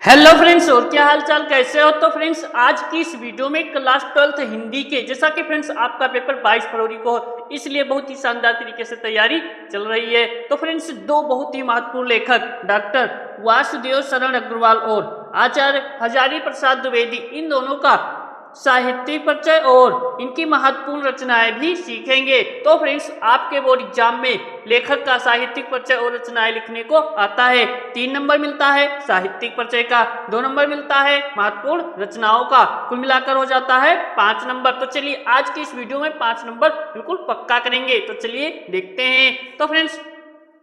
Hello friends, और क्या हाल चाल, कैसे हो। तो फ्रेंड्स, आज की इस वीडियो में क्लास 12th हिंदी के, जैसा कि फ्रेंड्स आपका पेपर 22 फरवरी को हो, इसलिए बहुत ही शानदार तरीके से तैयारी चल रही है। तो फ्रेंड्स, दो बहुत ही महत्वपूर्ण लेखक डॉक्टर वासुदेव शरण अग्रवाल और आचार्य हजारी प्रसाद द्विवेदी, इन दोनों का साहित्यिक परिचय और इनकी महत्वपूर्ण रचनाएं भी सीखेंगे। तो फ्रेंड्स, आपके बोर्ड एग्जाम में लेखक का साहित्यिक परिचय और रचनाएं लिखने को आता है। 3 नंबर मिलता है साहित्यिक परिचय का, 2 नंबर मिलता है महत्वपूर्ण रचनाओं का, कुल मिलाकर हो जाता है 5 नंबर। तो चलिए आज की इस वीडियो में 5 नंबर बिल्कुल पक्का करेंगे। तो चलिए देखते हैं। तो फ्रेंड्स,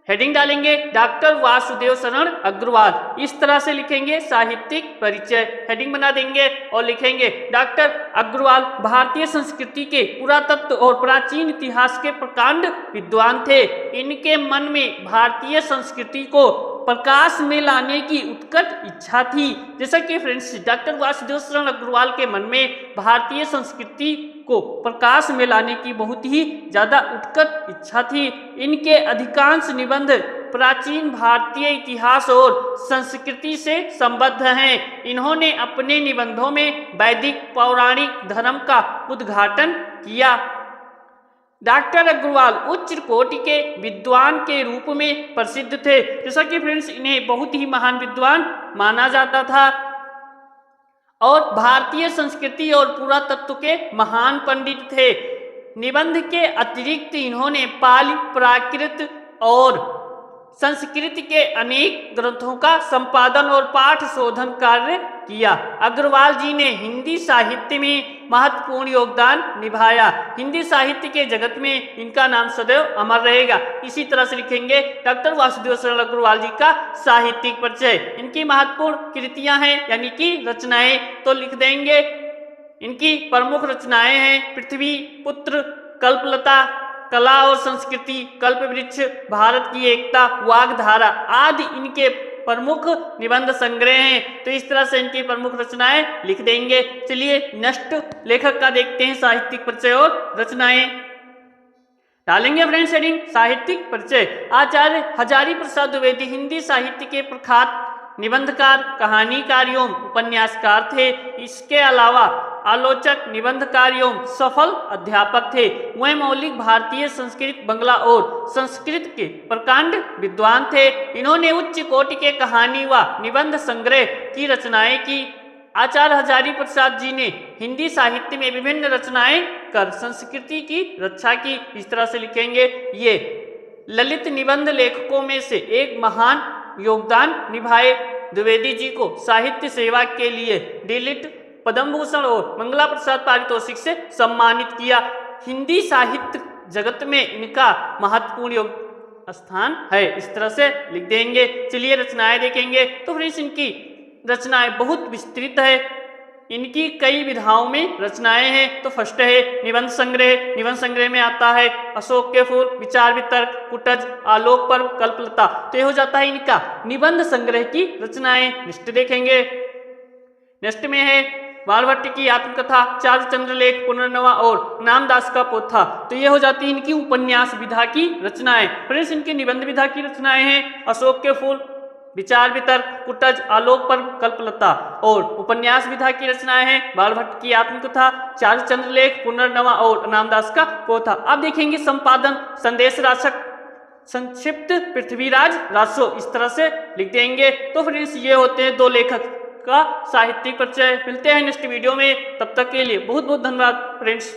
हेडिंग डालेंगे डॉक्टर वासुदेव शरण अग्रवाल, इस तरह से लिखेंगे साहित्यिक परिचय, हेडिंग बना देंगे और लिखेंगे डॉक्टर अग्रवाल भारतीय संस्कृति के पुरातत्व और प्राचीन इतिहास के प्रकांड विद्वान थे। इनके मन में भारतीय संस्कृति को प्रकाश में लाने की उत्कट इच्छा थी। जैसा कि फ्रेंड्स, डॉक्टर वासुदेव शरण अग्रवाल के मन में भारतीय संस्कृति को प्रकाश में लाने की बहुत ही ज्यादा उत्कट इच्छा थी। इनके अधिकांश निबंध प्राचीन भारतीय इतिहास और संस्कृति से संबद्ध हैं। इन्होंने अपने निबंधों में वैदिक पौराणिक धर्म का उद्घाटन किया। डॉक्टर अग्रवाल उच्च कोटि के विद्वान के रूप में प्रसिद्ध थे। जैसा कि फ्रेंड्स, इन्हें बहुत ही महान विद्वान माना जाता था और भारतीय संस्कृति और पुरातत्व के महान पंडित थे। निबंध के अतिरिक्त इन्होंने पाली, प्राकृत और संस्कृत के अनेक ग्रंथों का संपादन और पाठ शोधन कार्य किया। अग्रवाल जी ने हिंदी साहित्य में महत्वपूर्ण योगदान निभाया। हिंदी साहित्य के जगत में इनका नाम सदैव अमर रहेगा। इसी तरह से लिखेंगे डॉक्टर वासुदेव शरण अग्रवाल जी का साहित्यिक परिचय। इनकी महत्वपूर्ण कृतियां हैं यानी कि रचनाएं, तो लिख देंगे इनकी प्रमुख रचनाएं हैं पृथ्वी पुत्र, कल्पलता, कला और संस्कृति, कल्पवृक्ष, भारत की एकता, वाग्धारा आदि इनके प्रमुख निबंध संग्रह हैं। तो इस तरह से इनकी प्रमुख रचनाएं लिख देंगे। चलिए नेक्स्ट लेखक का देखते हैं साहित्यिक परिचय और रचनाएं। डालेंगे फ्रेंड्स हेडिंग साहित्यिक परिचय। आचार्य हजारी प्रसाद द्विवेदी हिंदी साहित्य के प्रख्यात निबंधकार, कहानीकार एवं उपन्यासकार थे। इसके अलावा आलोचक, निबंधकार एवं सफल अध्यापक थे। वह मौलिक भारतीय, संस्कृत, बंगला और संस्कृत के प्रकांड विद्वान थे। इन्होंने उच्च कोटि के कहानी व निबंध संग्रह की रचनाएं की। आचार्य हजारी प्रसाद जी ने हिंदी साहित्य में विभिन्न रचनाएं कर संस्कृति की रक्षा की। इस तरह से लिखेंगे ये ललित निबंध लेखकों में से एक महान योगदान निभाए। द्विवेदी जी को साहित्य सेवा के लिए डीलिट, पद्म भूषण और मंगला प्रसाद पारितोषिक से सम्मानित किया। हिंदी साहित्य जगत में इनका महत्वपूर्ण स्थान है। इस तरह से लिख देंगे। चलिए रचनाएं देखेंगे। तो फ्रेंड्स, इनकी रचनाएं बहुत विस्तृत है। इनकी कई विधाओं में रचनाएं हैं। तो फर्स्ट है निबंध संग्रह। निबंध संग्रह में आता है अशोक के फूल, विचार वितर्क, कुटज, आलोक पर्व, कल्पलता। तो ये हो जाता है इनका निबंध संग्रह की रचनाएं। नेक्स्ट देखेंगे। नेक्स्ट में है बाणभट्ट की आत्मकथा, चारुचंद्रलेख, पुनर्नवा और नामदास का पोथा। तो ये हो जाती है इनकी उपन्यास विधा की रचनाएं। फ्रेंड्स, इनकी निबंध विधा की रचनाएं हैं अशोक के फूल, विचार वितर्क, कुटज, आलोक पर्व, कल्पलता। और उपन्यास विधा की रचनाएं हैं बाणभट्ट की आत्मकथा, चारुचंद्रलेख, पुनर्नवा और नामदास का पोथा। अब देखेंगे संपादन संदेश राशक, संक्षिप्त पृथ्वीराज रासो। इस तरह से लिख देंगे। तो फ्रेंड्स, ये होते हैं दो लेखक का साहित्यिक परिचय। मिलते हैं नेक्स्ट वीडियो में, तब तक के लिए बहुत बहुत धन्यवाद फ्रेंड्स।